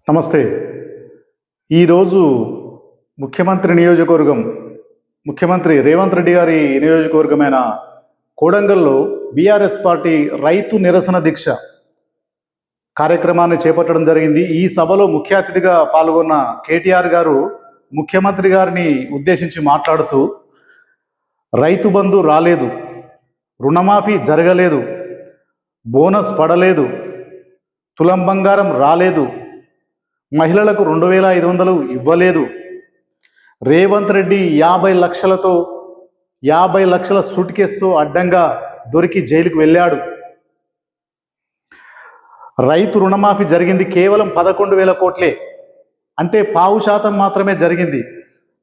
నమస్తే. ఈరోజు ముఖ్యమంత్రి నియోజకవర్గం, ముఖ్యమంత్రి రేవంత్ రెడ్డి గారి నియోజకవర్గమైన కోడంగల్లో బీఆర్ఎస్ పార్టీ రైతు నిరసన దీక్ష కార్యక్రమాన్ని చేపట్టడం జరిగింది. ఈ సభలో ముఖ్య అతిథిగా పాల్గొన్న కేటీఆర్ గారు ముఖ్యమంత్రి గారిని ఉద్దేశించి మాట్లాడుతూ, రైతు బంధు రాలేదు, రుణమాఫీ జరగలేదు, బోనస్ పడలేదు, తులం బంగారం రాలేదు, మహిళలకు 2500 ఇవ్వలేదు, రేవంత్ రెడ్డి 50 లక్షల సూట్ కేసుతో అడ్డంగా దొరికి జైలుకు వెళ్ళాడు. రైతు రుణమాఫీ జరిగింది కేవలం 11,000 కోట్లే, అంటే 0.5% మాత్రమే జరిగింది.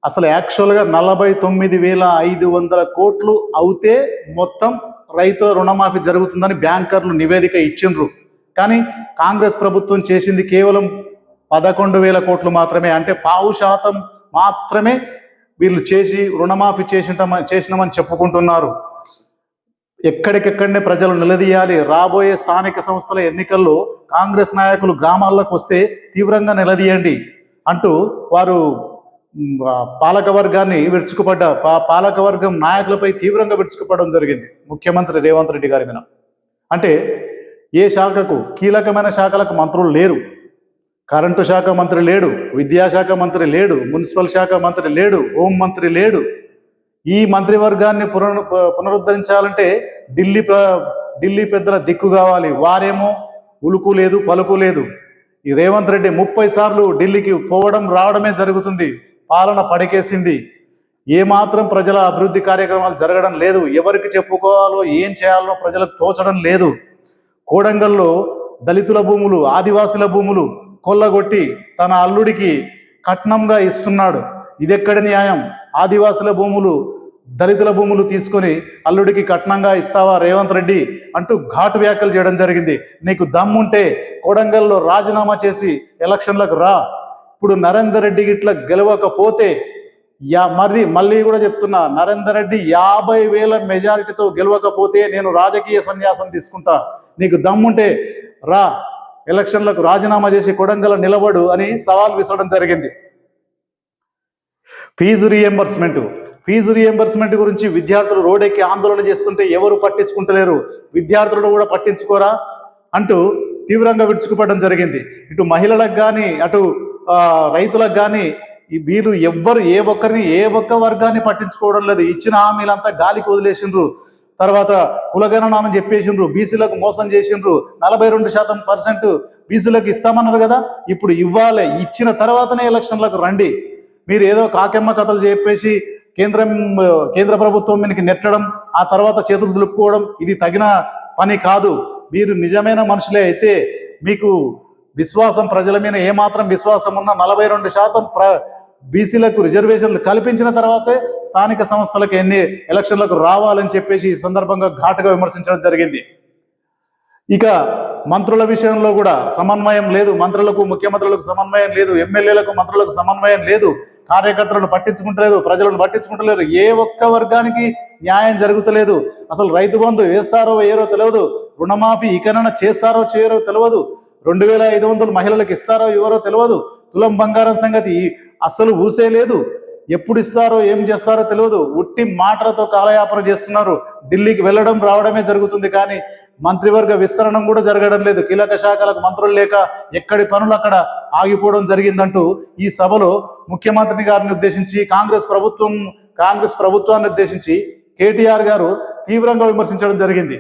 అసలు యాక్చువల్గా 49,500 కోట్లు అవుతే మొత్తం రైతుల రుణమాఫీ జరుగుతుందని బ్యాంకర్లు నివేదిక ఇచ్చిండ్రు. కానీ కాంగ్రెస్ ప్రభుత్వం చేసింది కేవలం 11,000 కోట్లు మాత్రమే, అంటే 0.5% మాత్రమే వీళ్ళు చేసి రుణమాఫీ చేసినామని చెప్పుకుంటున్నారు. ఎక్కడికెక్కడనే ప్రజలు నిలదీయాలి. రాబోయే స్థానిక సంస్థల ఎన్నికల్లో కాంగ్రెస్ నాయకులు గ్రామాల్లోకి వస్తే తీవ్రంగా నిలదీయండి అంటూ వారు పాలకవర్గం నాయకులపై తీవ్రంగా విరుచుకుపడడం జరిగింది ముఖ్యమంత్రి రేవంత్ రెడ్డి గారి మీద. అంటే ఏ శాఖకు, కీలకమైన శాఖలకు మంత్రులు లేరు. కరెంటు శాఖ మంత్రి లేడు, విద్యాశాఖ మంత్రి లేడు, మున్సిపల్ శాఖ మంత్రి లేడు, హోం మంత్రి లేడు. ఈ మంత్రివర్గాన్ని పునరుద్ధరించాలంటే ఢిల్లీ పెద్దల దిక్కు కావాలి. వారేమో ఉలుకు లేదు, పలుకు లేదు. ఈ రేవంత్ రెడ్డి 30 సార్లు ఢిల్లీకి పోవడం రావడమే జరుగుతుంది. పాలన పడికేసింది. ఏమాత్రం ప్రజల అభివృద్ధి కార్యక్రమాలు జరగడం లేదు. ఎవరికి చెప్పుకోవాలో ఏం చేయాలో ప్రజలకు తోచడం లేదు. కోడంగల్లో దళితుల భూములు, ఆదివాసుల భూములు కొల్లగొట్టి తన అల్లుడికి కట్నంగా ఇస్తున్నాడు. ఇదెక్కడ న్యాయం? ఆదివాసుల భూములు, దళితుల భూములు తీసుకొని అల్లుడికి కట్నంగా ఇస్తావా రేవంత్ రెడ్డి అంటూ ఘాటు వ్యాఖ్యలు చేయడం జరిగింది. నీకు దమ్ముంటే కోడంగల్లో రాజీనామా చేసి ఎలక్షన్లకు రా. ఇప్పుడు నరేందర్ రెడ్డి ఇట్లా గెలవకపోతే మళ్ళీ కూడా చెప్తున్నా, నరేందర్ రెడ్డి 50,000 మెజారిటీతో గెలవకపోతే నేను రాజకీయ సన్యాసం తీసుకుంటా. నీకు దమ్ముంటే రా, ఎలక్షన్లకు రాజీనామా చేసి కొడంగల్ నిలబడు అని సవాల్ విసరడం జరిగింది. ఫీజు రీఎంబర్స్మెంట్ గురించి విద్యార్థులు రోడ్డెక్కి ఆందోళన చేస్తుంటే ఎవరు పట్టించుకుంటలేరు. విద్యార్థులను కూడా పట్టించుకోరా అంటూ తీవ్రంగా విరుచుకుపడడం జరిగింది. ఇటు మహిళలకు కానీ అటు రైతులకు కానీ వీరు ఎవ్వరు ఏ ఒక్క వర్గాన్ని పట్టించుకోవడం లేదు. ఇచ్చిన హామీలంతా గాలికి వదిలేసిండ్రు. తర్వాత కులగణనాన్ని చెప్పేసిండ్రు, బీసీలకు మోసం చేసిండ్రు. 42% బీసీలకు ఇస్తామన్నారు కదా, ఇప్పుడు ఇవ్వాలి. ఇచ్చిన తర్వాతనే ఎలక్షన్లకు రండి. మీరు ఏదో కాకెమ్మ కథలు చెప్పేసి కేంద్ర ప్రభుత్వం మీదకి నెట్టడం, ఆ తర్వాత చేతులు దులుపుకోవడం ఇది తగిన పని కాదు. మీరు నిజమైన మనుషులే అయితే మీకు విశ్వాసం, ప్రజల మీద ఏమాత్రం విశ్వాసం ఉన్నా 42% బీసీలకు రిజర్వేషన్లు కల్పించిన తర్వాతే స్థానిక సంస్థలకు ఎలక్షన్లకు రావాలని చెప్పేసి ఈ సందర్భంగా ఘాటుగా విమర్శించడం జరిగింది. ఇక మంత్రుల విషయంలో కూడా సమన్వయం లేదు. మంత్రులకు, ముఖ్యమంత్రులకు సమన్వయం లేదు. ఎమ్మెల్యేలకు, మంత్రులకు సమన్వయం లేదు. కార్యకర్తలను పట్టించుకుంటలేరు, ప్రజలను పట్టించుకుంటలేరు. ఏ ఒక్క వర్గానికి న్యాయం జరుగుతలేదు. అసలు రైతు బంధు వేస్తారో వేయరో తెలియదు. రుణమాఫీ ఇకనైనా చేస్తారో చేయరో తెలియదు. 2,500 మహిళలకు ఇస్తారో ఇవ్వరో తెలియదు. తులం బంగారం సంగతి అస్సలు ఊసే లేదు. ఎప్పుడు ఇస్తారో ఏం చేస్తారో తెలియదు. ఉట్టి మాటలతో కాలయాపన చేస్తున్నారు. ఢిల్లీకి వెళ్ళడం రావడమే జరుగుతుంది, కానీ మంత్రివర్గ విస్తరణం కూడా జరగడం లేదు. కీలక శాఖలకు మంత్రులు లేక ఎక్కడి పనులు అక్కడ ఆగిపోవడం జరిగిందంటూ ఈ సభలో ముఖ్యమంత్రి గారిని ఉద్దేశించి, కాంగ్రెస్ ప్రభుత్వాన్ని ఉద్దేశించి కేటీఆర్ గారు తీవ్రంగా విమర్శించడం జరిగింది.